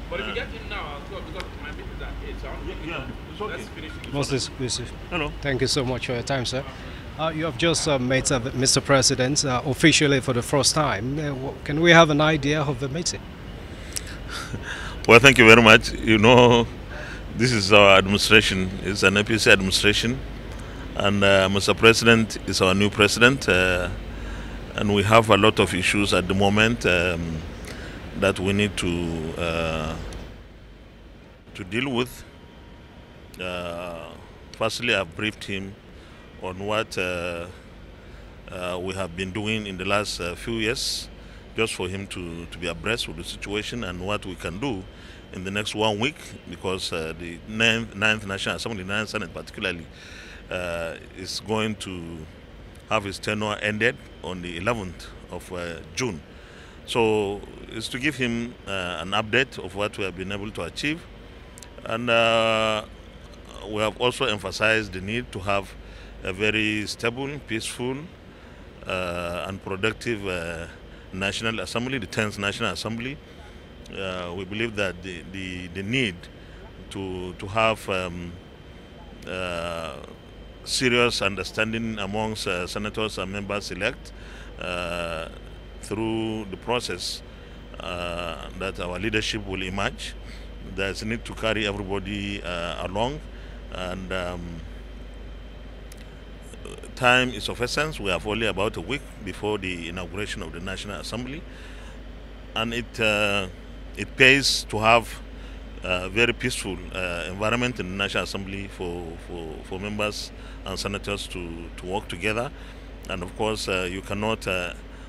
But if you get in now, I'll go because my meeting is at 8, so it's okay. Let's finish it. Most exclusive. Hello. Thank you so much for your time, sir. You have just met Mr. President officially for the first time. Can we have an idea of the meeting? Well, thank you very much. You know, this is our administration. It's an APC administration. And Mr. President is our new president. And we have a lot of issues at the moment that we need to deal with. Firstly, I've briefed him on what we have been doing in the last few years, just for him to be abreast with the situation and what we can do in the next 1 week, because the 9th National Assembly, 9th Senate particularly, is going to have its tenure ended on the 11th of June. So it's to give him an update of what we have been able to achieve. And we have also emphasized the need to have a very stable, peaceful, and productive National Assembly, the 10th National Assembly. We believe that the need to have serious understanding amongst senators and members elect through the process that our leadership will emerge. There's a need to carry everybody along, and time is of essence. We have only about a week before the inauguration of the National Assembly, and it pays to have a very peaceful environment in the National Assembly for members and senators to work together. And of course, you cannot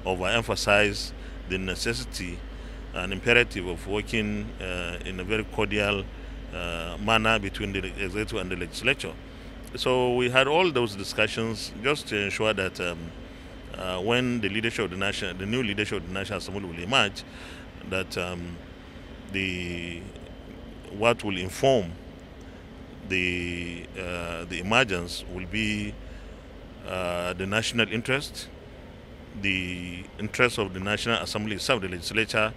overemphasize the necessity and imperative of working in a very cordial manner between the executive and the legislature. So we had all those discussions just to ensure that when the leadership of the new leadership of the National Assembly will emerge, that what will inform the emergence will be the national interest, the interest of the National Assembly itself, the legislature,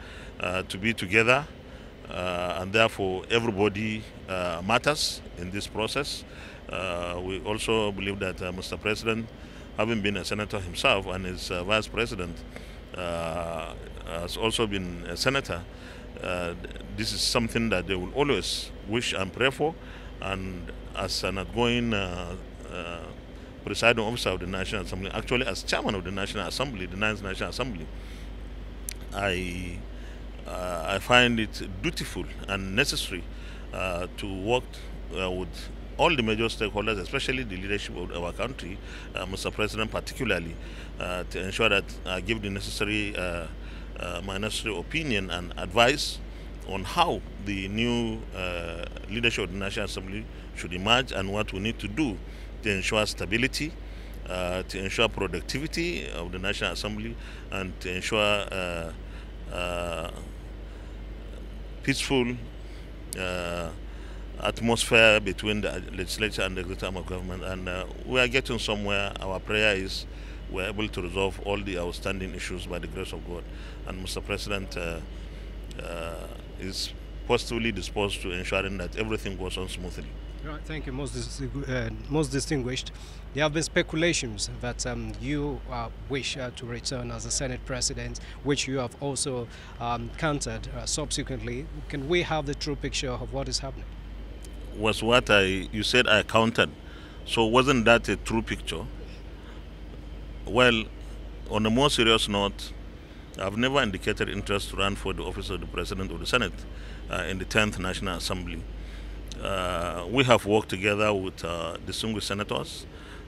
to be together, and therefore everybody matters in this process. We also believe that Mr. President, having been a senator himself and his vice president has also been a senator, this is something that they will always wish and pray for. And as an outgoing presiding officer of the National Assembly, actually as chairman of the National Assembly, the 9th National Assembly, I find it dutiful and necessary to work with all the major stakeholders, especially the leadership of our country, Mr. President particularly, to ensure that I give the necessary my necessary opinion and advice on how the new leadership of the National Assembly should emerge and what we need to do to ensure stability, to ensure productivity of the National Assembly, and to ensure peaceful atmosphere between the legislature and the executive arm of government. And we are getting somewhere. Our prayer is we're able to resolve all the outstanding issues by the grace of God. And Mr. President is positively disposed to ensuring that everything goes on smoothly. Right, thank you, most distinguished. There have been speculations that you wish to return as the Senate President, which you have also countered subsequently. Can we have the true picture of what is happening? Was what you said I counted. So wasn't that a true picture? Well, on a more serious note, I've never indicated interest to run for the office of the President of the Senate in the 10th National Assembly. We have worked together with distinguished senators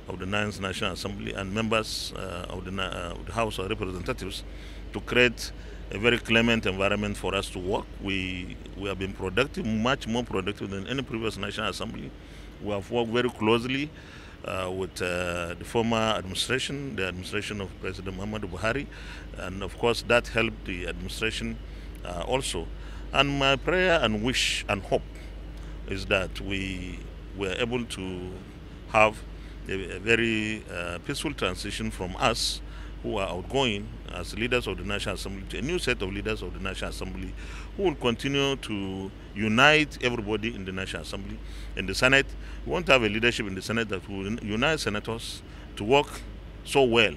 of the 9th National Assembly and members of the House of Representatives to create a very clement environment for us to work. We have been productive, much more productive than any previous National Assembly. We have worked very closely with the former administration, the administration of President Muhammadu Buhari, and of course that helped the administration also. And my prayer and wish and hope is that we were able to have a very peaceful transition from us who are outgoing as leaders of the National Assembly to a new set of leaders of the National Assembly who will continue to unite everybody in the National Assembly. In the Senate, we want to have a leadership in the Senate that will unite senators to work so well,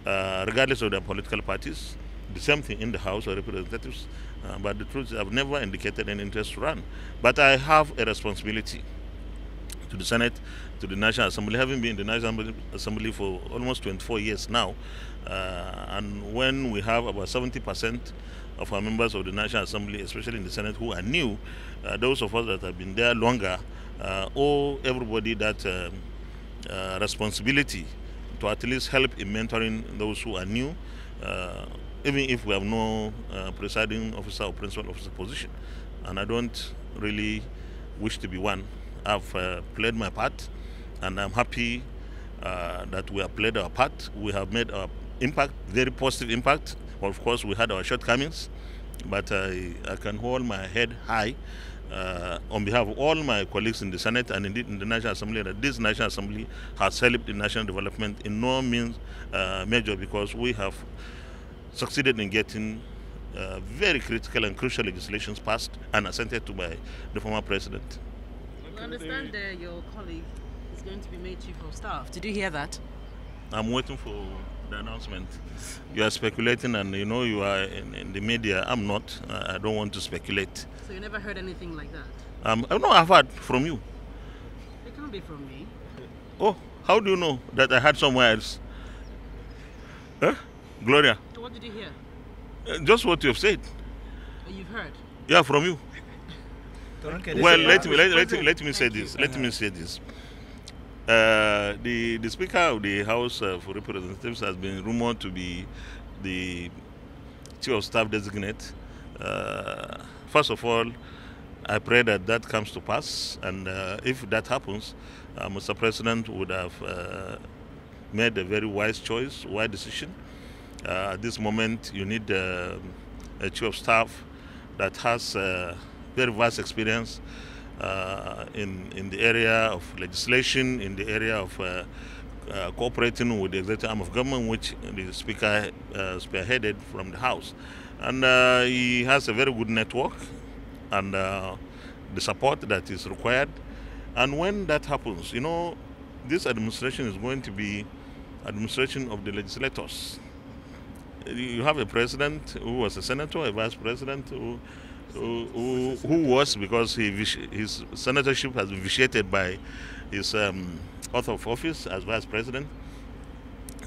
regardless of their political parties. The same thing in the House of Representatives. But the truth is, I've never indicated any interest to run. But I have a responsibility to the Senate, to the National Assembly, having been in the National Assembly for almost 24 years now. And when we have about 70% of our members of the National Assembly, especially in the Senate, who are new, those of us that have been there longer owe everybody that responsibility to at least help in mentoring those who are new, even if we have no presiding officer or principal officer position. And I don't really wish to be one. I've played my part, and I'm happy that we have played our part. We have made our impact, very positive impact. Of course, we had our shortcomings, but I can hold my head high on behalf of all my colleagues in the Senate and indeed in the National Assembly, that this National Assembly has helped in national development in no means major, because we have succeeded in getting very critical and crucial legislations passed and assented to by the former president. I understand your colleague is going to be made Chief of Staff. Did you hear that? I'm waiting for the announcement. You are speculating, and you know you are in the media. I'm not. I don't want to speculate. So you never heard anything like that? No, I've heard from you. It can't be from me. Oh, how do you know that I heard somewhere else? Huh? Gloria? So what did you hear? Just what you have said. You've heard? Yeah, from you. Well, let me say this. Let me say this. The Speaker of the House of Representatives has been rumored to be the Chief of Staff designate. First of all, I pray that that comes to pass, and if that happens, Mr. President would have made a very wise choice, wise decision. At this moment, you need a Chief of Staff that has very vast experience in the area of legislation, in the area of cooperating with the executive arm of government, which the Speaker spearheaded from the House. And he has a very good network and the support that is required. And when that happens, you know, this administration is going to be administration of the legislators. You have a president who was a senator, a vice president who was, because his senatorship has been vitiated by his oath of office as vice president.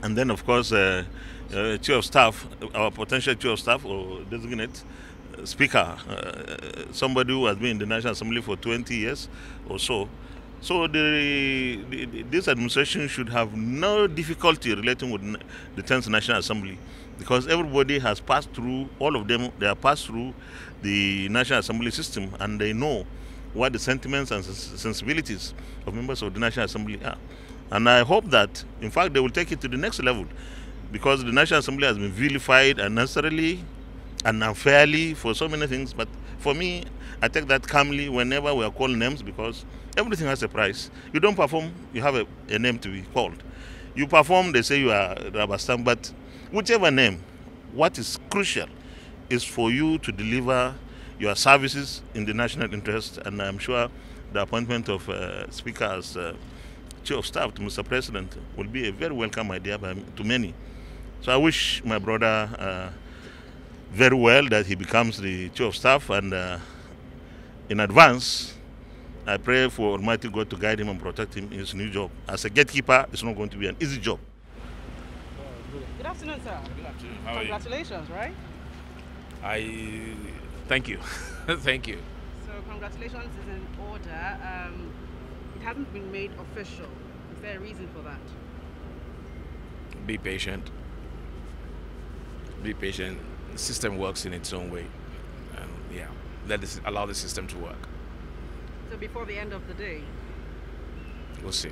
And then, of course, Chief of Staff, our potential Chief of Staff or designate Speaker, somebody who has been in the National Assembly for 20 years or so. So this administration should have no difficulty relating with the 10th National Assembly, because everybody has passed through, all of them, they have passed through the National Assembly system, and they know what the sentiments and sensibilities of members of the National Assembly are. And I hope that, in fact, they will take it to the next level, because the National Assembly has been vilified unnecessarily and unfairly for so many things. But for me, I take that calmly whenever we are called names, because everything has a price. You don't perform, you have a name to be called. You perform, they say you are rubber stamp, but whichever name, what is crucial is for you to deliver your services in the national interest. And I'm sure the appointment of Speaker as Chief of Staff to Mr. President will be a very welcome idea to many. So I wish my brother very well that he becomes the Chief of Staff, and in advance, I pray for Almighty God to guide him and protect him in his new job. As a gatekeeper, it's not going to be an easy job. Good afternoon, sir. Good afternoon. How are you? Congratulations, right? Thank you. Thank you. So congratulations is in order. It hasn't been made official. Is there a reason for that? Be patient. Be patient. The system works in its own way. Yeah, allow the system to work. So before the end of the day? We'll see.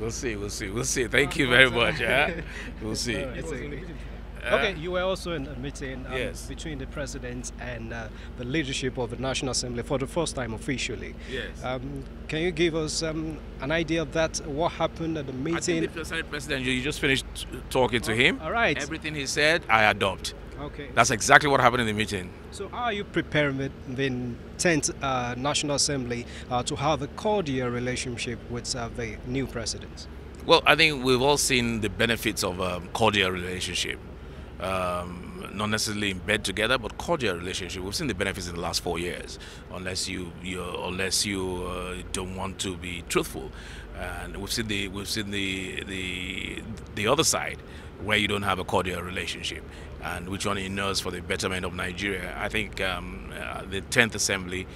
We'll see. We'll see. We'll see. Thank you very much. Yeah? We'll see. Okay, you were also in a meeting Yes. between the president and the leadership of the National Assembly for the first time officially. Yes. Can you give us an idea of that? What happened at the I meeting? think the Senate President, you just finished talking to him. All right. Everything he said, I adopt. Okay. That's exactly what happened in the meeting. So how are you preparing the 10th National Assembly to have a cordial relationship with the new president? Well, I think we've all seen the benefits of a cordial relationship. Not necessarily in bed together, but cordial relationship. We've seen the benefits in the last 4 years, unless you don't want to be truthful. And we've seen the other side, where you don't have a cordial relationship, and which one inures for the betterment of Nigeria. I think the 10th Assembly,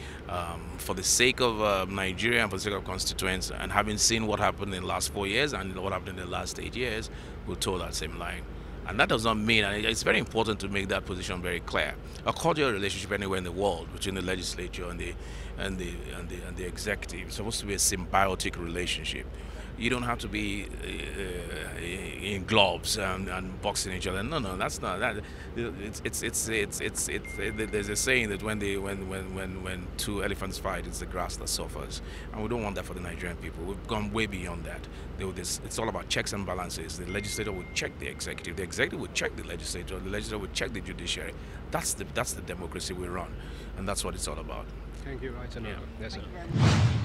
for the sake of Nigeria and for the sake of constituents, and having seen what happened in the last 4 years and what happened in the last 8 years, will toe that same line. And that does not mean, and it's very important to make that position very clear, a cordial relationship anywhere in the world between the legislature and the executive is supposed to be a symbiotic relationship. You don't have to be in gloves and boxing each other. No, that's not that. There's a saying that when two elephants fight, it's the grass that suffers, and we don't want that for the Nigerian people. We've gone way beyond that. It's all about checks and balances. The legislator will check the executive will check the legislature will check the judiciary. That's the democracy we run, and that's what it's all about. Thank you, right? Yeah. Yes, sir. Thank you very much.